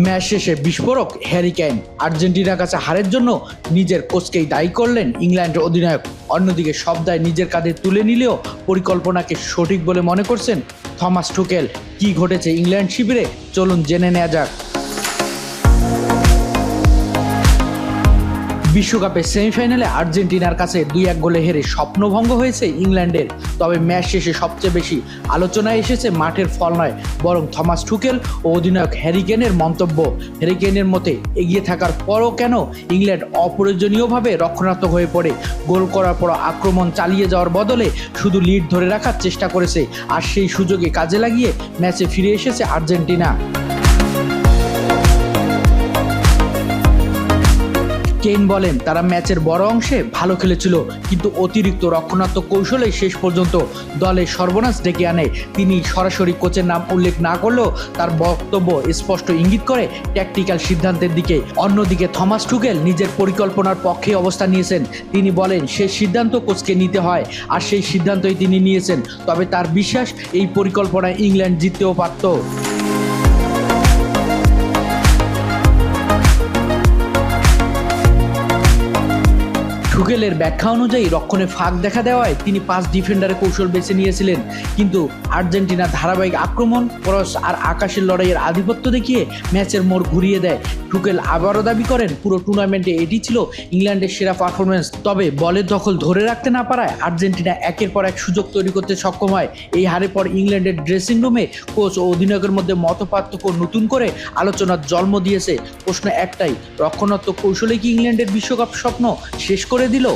Match শেষে বিস্ফোরক Harry Kane আর্জেন্টিনার কাছে হারের জন্য নিজের কোচকেই দায়ী করলেন ইংল্যান্ডের অধিনায়ক। অন্যদিকে সব দায় নিজের কাঁধে তুলে নিলেও পরিকল্পনাকে সঠিক বলে মনে করছেন থমাস টুকেল। কি ঘটেছে ইংল্যান্ড শিবিরে, চলুন জেনে নেওয়া যাক। বিশ্বকাপের সেমিফাইনালে আর্জেন্টিনার কাছে 2-1 গোলে হেরে স্বপ্নভঙ্গ হয়েছে ইংল্যান্ডের। তবে ম্যাচ শেষে সবচেয়ে বেশি আলোচনায় এসেছে মাঠের ফল নয়, বরং থমাস টুকেল ও অধিনায়ক হ্যারি কেইনের মন্তব্য। হ্যারি কেইনের মতে এগিয়ে থাকার পরও কেন ইংল্যান্ড অপ্রয়োজনীয়ভাবে রক্ষণাত্মক হয়ে পড়ে গোল করার পর আক্রমণ চালিয়ে যাওয়ার বদলে শুধু লিড ধরে রাখার চেষ্টা করেছে, আর সেই সুযোগে কাজে লাগিয়ে ম্যাচে ফিরে এসেছে আর্জেন্টিনা। কেইন বলেন, তারা ম্যাচের বড় অংশে ভালো খেলেছিল, কিন্তু অতিরিক্ত রক্ষণাত্মক কৌশলে শেষ পর্যন্ত দলের সর্বনাশ ডেকে আনে। তিনি সরাসরি কোচের নাম উল্লেখ না করলেও তার বক্তব্য স্পষ্ট ইঙ্গিত করে ট্যাকটিক্যাল সিদ্ধান্তের দিকে। অন্যদিকে থমাস টুকেল নিজের পরিকল্পনার পক্ষে অবস্থান নিয়েছেন। তিনি বলেন, সেই সিদ্ধান্ত কোচকে নিতে হয়, আর সেই সিদ্ধান্তই তিনি নিয়েছেন। তবে তার বিশ্বাস, এই পরিকল্পনায় ইংল্যান্ড জিততেও পারত। টুকেলের ব্যাখ্যা অনুযায়ী রক্ষণে ফাঁক দেখা দেওয়ায় তিনি 5 ডিফেন্ডারের কৌশল বেছে নিয়েছিলেন, কিন্তু আর্জেন্টিনা ধারাবাহিক আক্রমণ, ক্রস আর আকাশের লড়াইয়ের আধিপত্য দেখিয়ে ম্যাচের মোড় ঘুরিয়ে দেয়। টুকেল আবারও দাবি করেন, পুরো টুর্নামেন্টে এটি ছিল ইংল্যান্ডের সেরা পারফরমেন্স। তবে বলের দখল ধরে রাখতে না পারায় আর্জেন্টিনা একের পর এক সুযোগ তৈরি করতে সক্ষম হয়। এই হারের পর ইংল্যান্ডের ড্রেসিং রুমে কোচ ও অধিনায়কের মধ্যে মতপার্থক্য নতুন করে আলোচনার জন্ম দিয়েছে। প্রশ্ন একটাই, রক্ষণাত্মক কৌশলে কি ইংল্যান্ডের বিশ্বকাপ স্বপ্ন শেষ করে দিল?